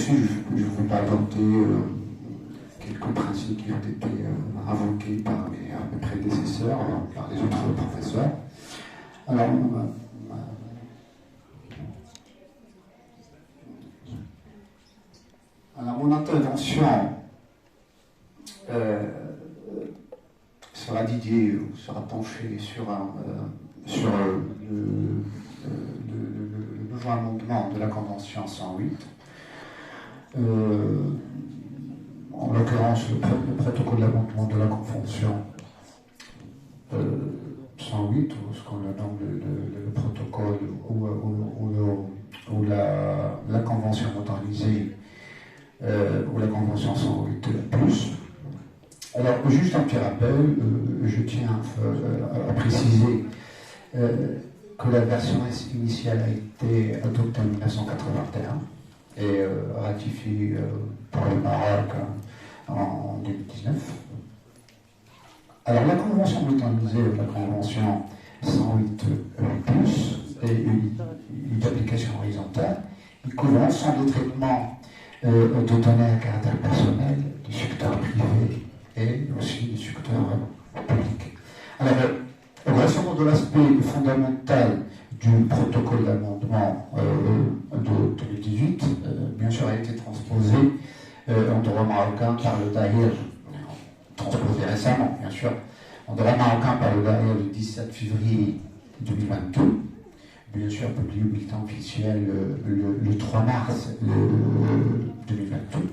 aussi, je vais présenter quelques principes qui ont été invoqués par mes prédécesseurs, par les autres professeurs. Alors, mon intervention sera dédiée, sera penchée sur le nouveau amendement de la Convention 108. En l'occurrence, le protocole d'amendement de la Convention 108, ou ce qu'on nomme le protocole ou la Convention modernisée, ou la Convention 108+. Alors, juste un petit rappel, je tiens à préciser que la version initiale a été adoptée en 1981 et ratifiée par le Maroc en 2019. Alors, la Convention modernisée, la Convention 108+, est une application horizontale. Il couvre l'ensemble des traitements de données à caractère personnel du secteur privé et aussi du secteur public. Alors, relativement de l'aspect fondamental du protocole d'amendement de 2018, bien sûr, a été transposé en droit marocain par le Daïr, transposé récemment, bien sûr, en droit marocain par le Daïr le 17 février 2022. Bien sûr, publié au bulletin officiel le 3 mars 2022.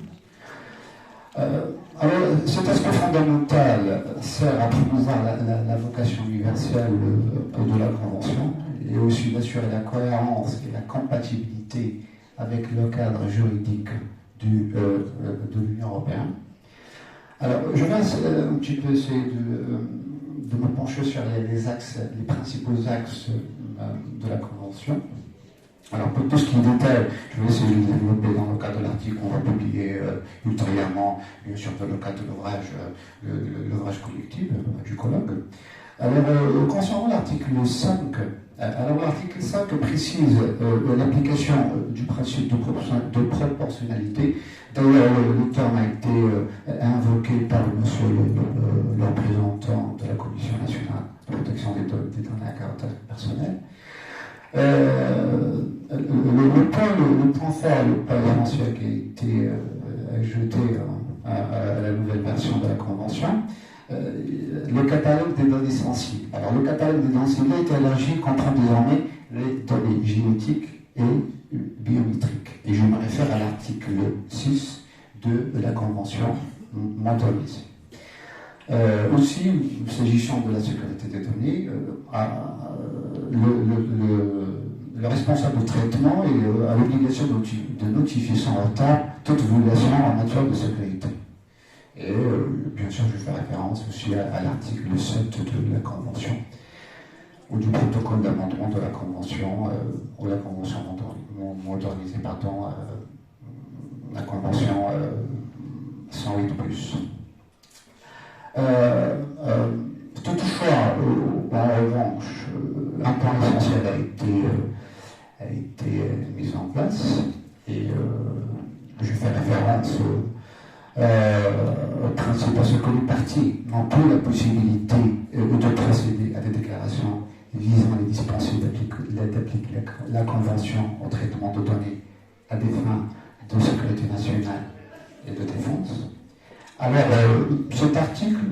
Alors, cet aspect fondamental sert à promouvoir la vocation universelle de la Convention et aussi d'assurer la cohérence et la compatibilité avec le cadre juridique de l'Union européenne. Alors, je vais un petit peu essayer de me pencher sur les principaux axes de la Convention. Alors, pour tout ce qui est détail, je vais essayer de le développer dans le cadre de l'article qu'on va publier ultérieurement, bien sûr, dans le cadre de l'ouvrage collectif du colloque. Alors, concernant l'article 5, l'article 5 précise l'application du principe de proportionnalité. D'ailleurs, le terme a été invoqué par monsieur le représentant de la Commission nationale de protection des données à caractère personnel. Le point fort, le point essentiel qui a été ajouté à la nouvelle version de la Convention, le catalogue des données sensibles. Alors, le catalogue des données sensibles a été élargi, comprend désormais les données génétiques et biométriques. Et je me réfère à l'article 6 de la Convention modernisée. Aussi, s'agissant de la sécurité des données, le responsable de traitement a l'obligation de notifier sans retard toute violation en matière de sécurité. Et bien sûr, je fais référence aussi à l'article 7 de la Convention, ou du protocole d'amendement de la Convention, ou la Convention modernisée, la Convention 108+. Toutefois, en revanche, un point essentiel a été mis en place, et je fais référence au principe à ce que les parties n'ont plus la possibilité de procéder à des déclarations visant à les dispenser d'appliquer la Convention au traitement de données à des fins de sécurité nationale et de défense. Alors, cet article,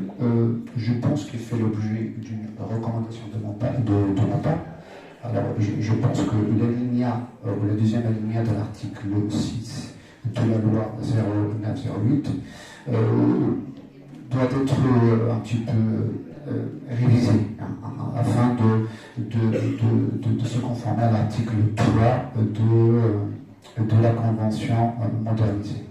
je pense qu'il fait l'objet d'une recommandation de mon part. Alors, je pense que l'alinéa, ou la deuxième alinéa de l'article 6 de la loi 0908 doit être un petit peu révisé afin de se conformer à l'article 3 de la Convention modernisée.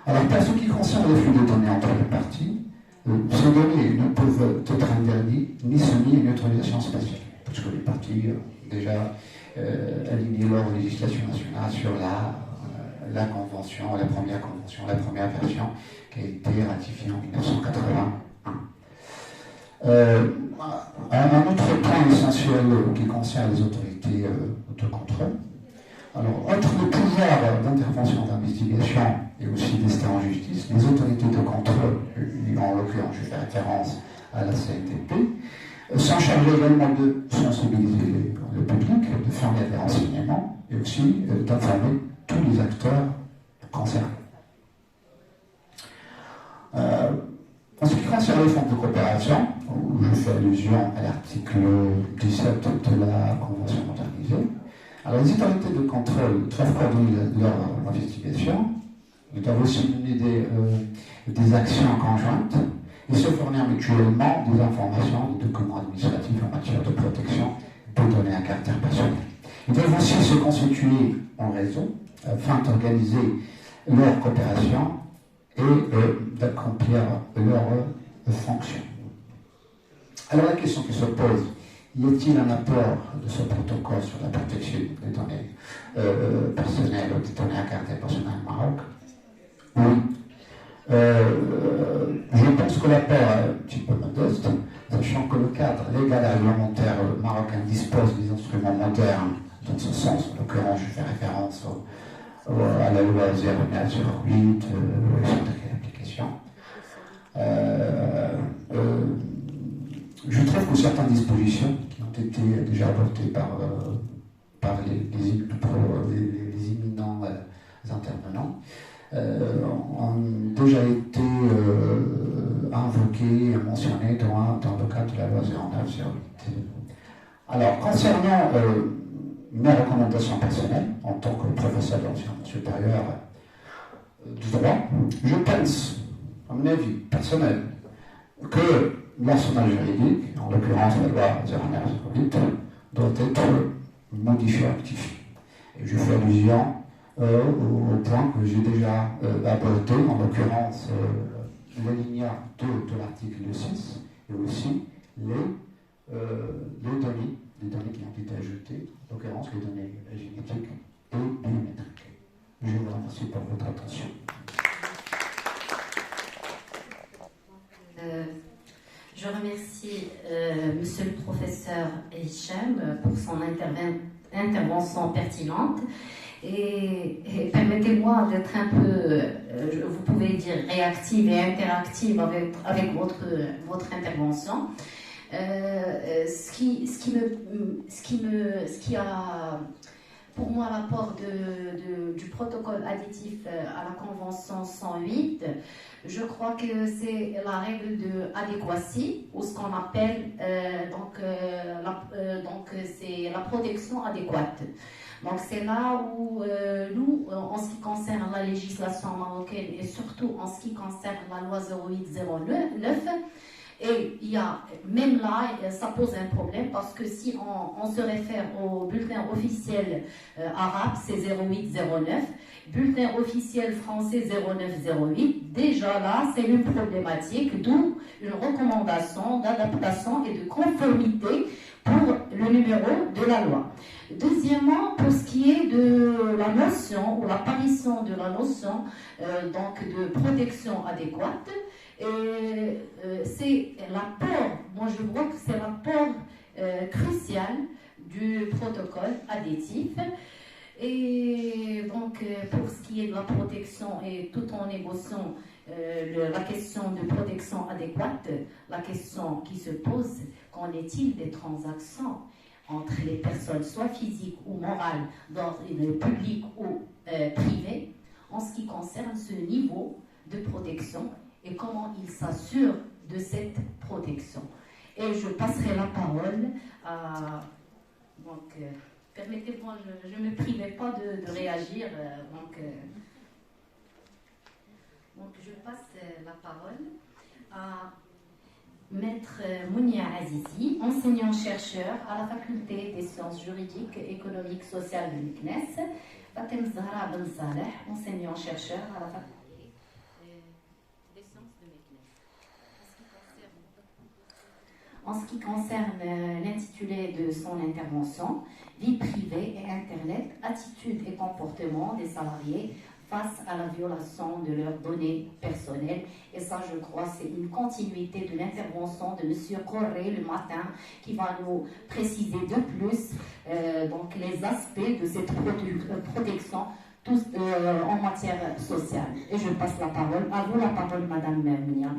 Alors, pour ce qui concerne le flux de données entre les parties, ces données ne peuvent être interdites ni soumises à une autorisation spéciale, parce que les parties déjà alignées leur législation nationale sur la convention, la première version qui a été ratifiée en 1981. Un autre point essentiel qui concerne les autorités de contrôle. Alors, entre le pouvoir d'intervention d'investigation et aussi d'ester en justice, les autorités de contrôle, en l'occurrence je fais référence à la CNTP, sont chargées également de sensibiliser le public, de fournir des renseignements et aussi d'informer tous les acteurs concernés. En ce qui concerne les fonds de coopération, où je fais allusion à l'article 17 de la Convention modernisée, alors les autorités de contrôle doivent coordonner leur investigation, ils doivent aussi mener des actions conjointes et se fournir mutuellement des informations, des documents administratifs en matière de protection des données à caractère personnel. Ils doivent aussi se constituer en réseau afin d'organiser leur coopération et d'accomplir leurs fonctions. Alors la question qui se pose, y a-t-il un apport de ce protocole sur la protection des données personnelles ou des données à caractère personnel au Maroc? Oui. Je pense que l'apport est un petit peu modeste, sachant que le cadre légal et réglementaire marocain dispose des instruments modernes dans ce sens. En l'occurrence, je fais référence à la loi 0908, sur l'application. Je trouve que certaines dispositions qui ont été déjà adoptées par les imminents intervenants ont déjà été invoquées et mentionnées dans le cadre de la loi 0908. Alors, concernant mes recommandations personnelles, en tant que professeur d'enseignement supérieur du droit, je pense, à mon avis personnel, que l'arsenal juridique, en l'occurrence la loi 0908, doit être modifié, rectifié. Et je fais allusion au point que j'ai déjà abordé, en l'occurrence l'alinéa 2 de l'article 6, et aussi les données qui ont été ajoutées, en l'occurrence les données génétiques et biométriques. Je vous remercie pour votre attention. Je remercie Monsieur le professeur Hicham pour son intervention pertinente et permettez-moi d'être un peu, vous pouvez dire, réactive et interactive avec votre intervention. Ce qui a pour moi l'apport du protocole additif à la Convention 108, je crois que c'est la règle de adéquacy, ou ce qu'on appelle c'est la protection adéquate. Donc c'est là où nous, en ce qui concerne la législation marocaine et surtout en ce qui concerne la loi 0809, et il y a, même là, ça pose un problème parce que si on se réfère au bulletin officiel arabe, c'est 0809, bulletin officiel français 0908, déjà là, c'est une problématique, d'où une recommandation d'adaptation et de conformité pour le numéro de la loi. Deuxièmement, pour ce qui est de la notion ou l'apparition de la notion donc de protection adéquate, c'est l'apport, moi je vois que c'est l'apport crucial du protocole additif. Et donc pour ce qui est de la protection et tout en négociant la question de protection adéquate, la question qui se pose, qu'en est-il des transactions entre les personnes, soit physiques ou morales, d'ordre public ou privé, en ce qui concerne ce niveau de protection et comment il s'assure de cette protection. Et je passerai la parole à... Donc, permettez-moi, je ne me privais pas de réagir. Donc, je passe la parole à Maître Mounia Azizi, enseignant-chercheur à la Faculté des sciences juridiques, économiques, sociales de l'ICNES. Fatem Zahra Ben Saleh, enseignant-chercheur à la Faculté des sciences de l'ICNES. En ce qui concerne l'intitulé de son intervention, vie privée et Internet, attitudes et comportements des salariés face à la violation de leurs données personnelles. Et ça, je crois, c'est une continuité de l'intervention de M. Corré le matin qui va nous préciser de plus donc les aspects de cette protection en matière sociale. Et je passe la parole à vous, la parole, Madame Mounia.